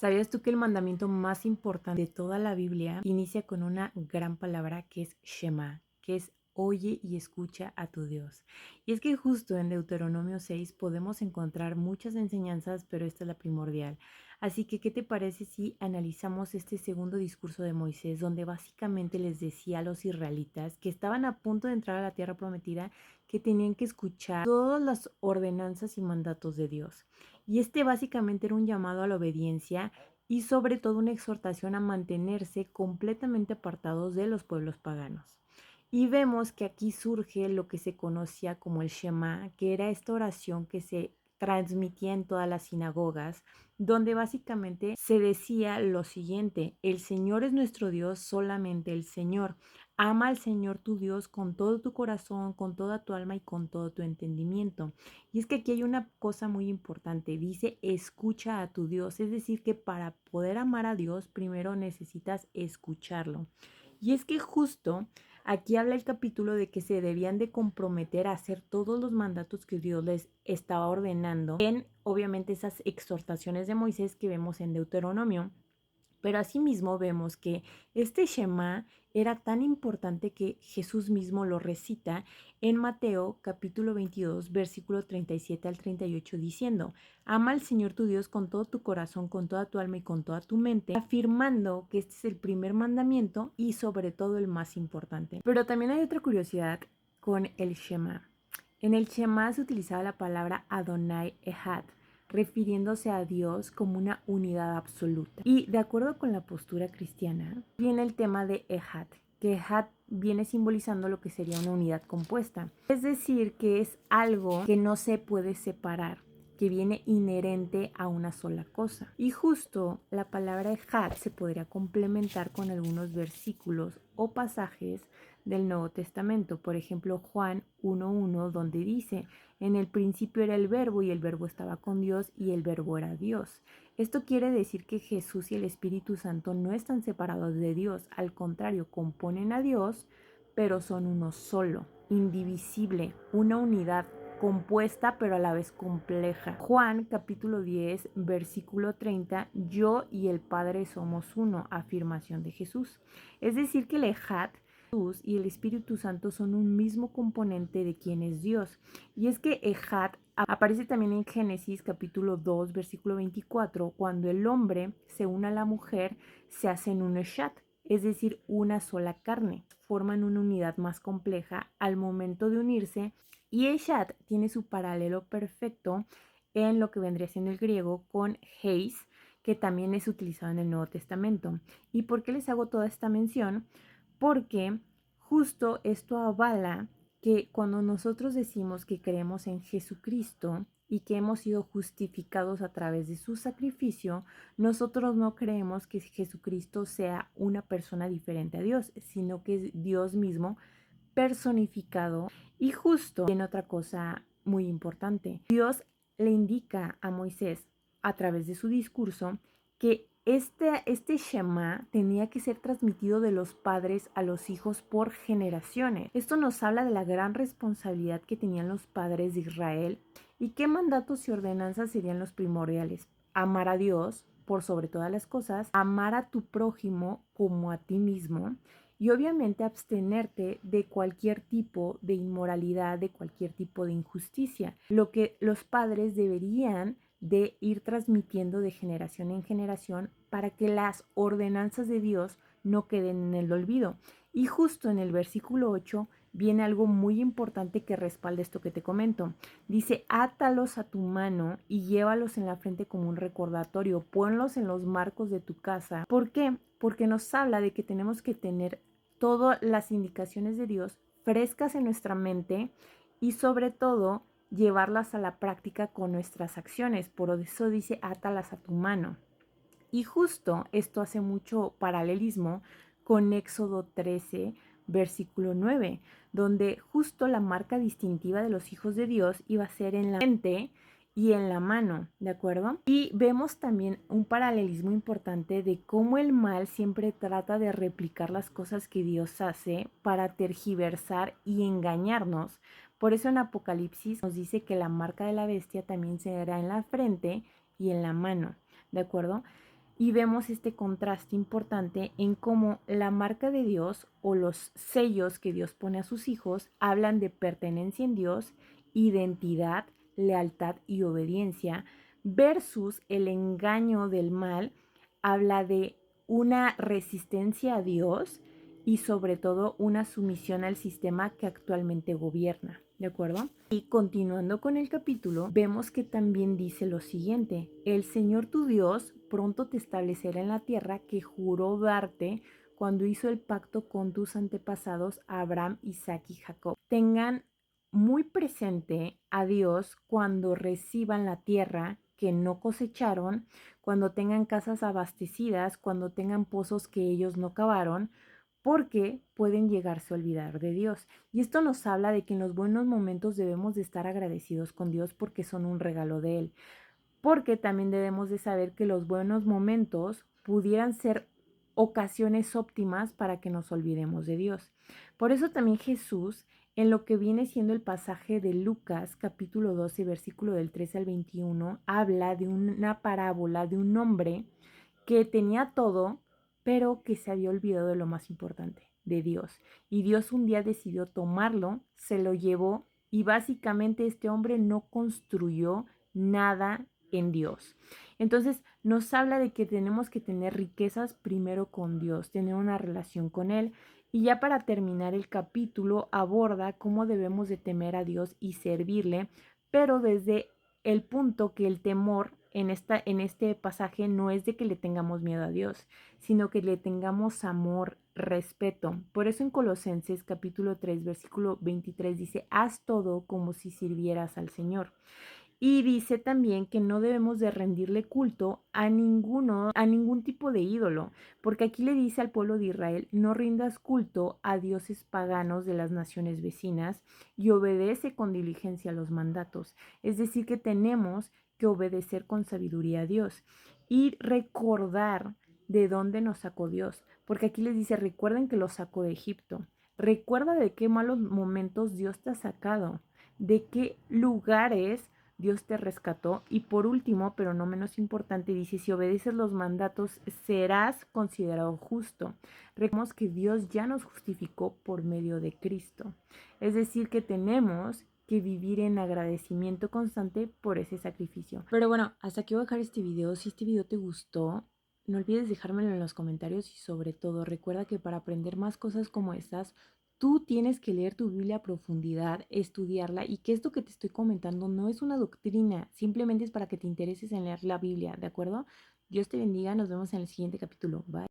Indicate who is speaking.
Speaker 1: ¿Sabías tú que el mandamiento más importante de toda la Biblia inicia con una gran palabra que es Shema, que es oye y escucha a tu Dios? Y es que justo en Deuteronomio 6 podemos encontrar muchas enseñanzas, pero esta es la primordial. Así que, ¿qué te parece si analizamos este segundo discurso de Moisés, donde básicamente les decía a los israelitas que estaban a punto de entrar a la tierra prometida, que tenían que escuchar todas las ordenanzas y mandatos de Dios? Y este básicamente era un llamado a la obediencia y sobre todo una exhortación a mantenerse completamente apartados de los pueblos paganos. Y vemos que aquí surge lo que se conocía como el Shema, que era esta oración que se transmitía en todas las sinagogas, donde básicamente se decía lo siguiente: el Señor es nuestro Dios, solamente el Señor. Ama al Señor tu Dios con todo tu corazón, con toda tu alma y con todo tu entendimiento. Y es que aquí hay una cosa muy importante, dice escucha a tu Dios, es decir, que para poder amar a Dios primero necesitas escucharlo. Y es que justo aquí habla el capítulo de que se debían de comprometer a hacer todos los mandatos que Dios les estaba ordenando en obviamente esas exhortaciones de Moisés que vemos en Deuteronomio. Pero asimismo vemos que este Shema era tan importante que Jesús mismo lo recita en Mateo capítulo 22, versículo 37 al 38, diciendo: ama al Señor tu Dios con todo tu corazón, con toda tu alma y con toda tu mente, afirmando que este es el primer mandamiento y sobre todo el más importante. Pero también hay otra curiosidad con el Shema. En el Shema se utilizaba la palabra Adonai Ehad, refiriéndose a Dios como una unidad absoluta. Y de acuerdo con la postura cristiana, viene el tema de Ehad, que Ehad viene simbolizando lo que sería una unidad compuesta. Es decir, que es algo que no se puede separar, que viene inherente a una sola cosa. Y justo la palabra Ehad se podría complementar con algunos versículos o pasajes del Nuevo Testamento. Por ejemplo, Juan 1.1, donde dice: en el principio era el verbo y el verbo estaba con Dios y el verbo era Dios. Esto quiere decir que Jesús y el Espíritu Santo no están separados de Dios, al contrario, componen a Dios, pero son uno solo, indivisible, una unidad compuesta pero a la vez compleja. Juan capítulo 10, versículo 30, yo y el Padre somos uno, afirmación de Jesús. Es decir, que el Ejat, Jesús y el Espíritu Santo son un mismo componente de quien es Dios. Y es que Ejat aparece también en Génesis capítulo 2, versículo 24, cuando el hombre se une a la mujer, se hacen un Eshat, es decir, una sola carne, forman una unidad más compleja al momento de unirse, y Eshat tiene su paralelo perfecto en lo que vendría siendo el griego con Heis, que también es utilizado en el Nuevo Testamento. ¿Y por qué les hago toda esta mención? Porque justo esto avala que cuando nosotros decimos que creemos en Jesucristo y que hemos sido justificados a través de su sacrificio, nosotros no creemos que Jesucristo sea una persona diferente a Dios, sino que es Dios mismo personificado. Y justo tiene otra cosa muy importante. Dios le indica a Moisés a través de su discurso que este Shema tenía que ser transmitido de los padres a los hijos por generaciones. Esto nos habla de la gran responsabilidad que tenían los padres de Israel y qué mandatos y ordenanzas serían los primordiales. Amar a Dios por sobre todas las cosas, amar a tu prójimo como a ti mismo y obviamente abstenerte de cualquier tipo de inmoralidad, de cualquier tipo de injusticia. Lo que los padres deberían de ir transmitiendo de generación en generación para que las ordenanzas de Dios no queden en el olvido. Y justo en el versículo 8 viene algo muy importante que respalda esto que te comento. Dice: átalos a tu mano y llévalos en la frente como un recordatorio, ponlos en los marcos de tu casa. ¿Por qué? Porque nos habla de que tenemos que tener todas las indicaciones de Dios frescas en nuestra mente y sobre todo llevarlas a la práctica con nuestras acciones. Por eso dice: átalas a tu mano. Y justo esto hace mucho paralelismo con Éxodo 13, versículo 9, donde justo la marca distintiva de los hijos de Dios iba a ser en la mente y en la mano, ¿de acuerdo? Y vemos también un paralelismo importante de cómo el mal siempre trata de replicar las cosas que Dios hace para tergiversar y engañarnos. Por eso en Apocalipsis nos dice que la marca de la bestia también será en la frente y en la mano, ¿de acuerdo? Y vemos este contraste importante en cómo la marca de Dios o los sellos que Dios pone a sus hijos hablan de pertenencia en Dios, identidad, lealtad y obediencia, versus el engaño del mal habla de una resistencia a Dios y sobre todo una sumisión al sistema que actualmente gobierna, ¿de acuerdo? Y continuando con el capítulo, vemos que también dice lo siguiente: el Señor tu Dios pronto te establecerá en la tierra que juró darte cuando hizo el pacto con tus antepasados Abraham, Isaac y Jacob. Tengan muy presente a Dios cuando reciban la tierra que no cosecharon, cuando tengan casas abastecidas, cuando tengan pozos que ellos no cavaron, porque pueden llegarse a olvidar de Dios. Y esto nos habla de que en los buenos momentos debemos de estar agradecidos con Dios porque son un regalo de Él. Porque también debemos de saber que los buenos momentos pudieran ser ocasiones óptimas para que nos olvidemos de Dios. Por eso también Jesús, en lo que viene siendo el pasaje de Lucas capítulo 12, versículo del 13 al 21, habla de una parábola de un hombre que tenía todo, pero que se había olvidado de lo más importante, de Dios. Y Dios un día decidió tomarlo, se lo llevó y básicamente este hombre no construyó nada en Dios. Entonces nos habla de que tenemos que tener riquezas primero con Dios, tener una relación con Él. Y ya para terminar el capítulo aborda cómo debemos de temer a Dios y servirle, pero desde el punto que el temor en este pasaje no es de que le tengamos miedo a Dios, sino que le tengamos amor, respeto. Por eso en Colosenses capítulo 3, versículo 23 dice: haz todo como si sirvieras al Señor. Y dice también que no debemos de rendirle culto a ningún tipo de ídolo, porque aquí le dice al pueblo de Israel: no rindas culto a dioses paganos de las naciones vecinas y obedece con diligencia a los mandatos. Es decir, que tenemos que obedecer con sabiduría a Dios y recordar de dónde nos sacó Dios, porque aquí les dice: recuerden que los sacó de Egipto. Recuerda de qué malos momentos Dios te ha sacado, de qué lugares Dios te rescató. Y por último, pero no menos importante, dice: si obedeces los mandatos, serás considerado justo. Recordemos que Dios ya nos justificó por medio de Cristo. Es decir, que tenemos que vivir en agradecimiento constante por ese sacrificio. Pero bueno, hasta aquí voy a dejar este video. Si este video te gustó, no olvides dejármelo en los comentarios y sobre todo recuerda que para aprender más cosas como estas, tú tienes que leer tu Biblia a profundidad, estudiarla, y que esto que te estoy comentando no es una doctrina, simplemente es para que te intereses en leer la Biblia, ¿de acuerdo? Dios te bendiga, nos vemos en el siguiente capítulo. Bye.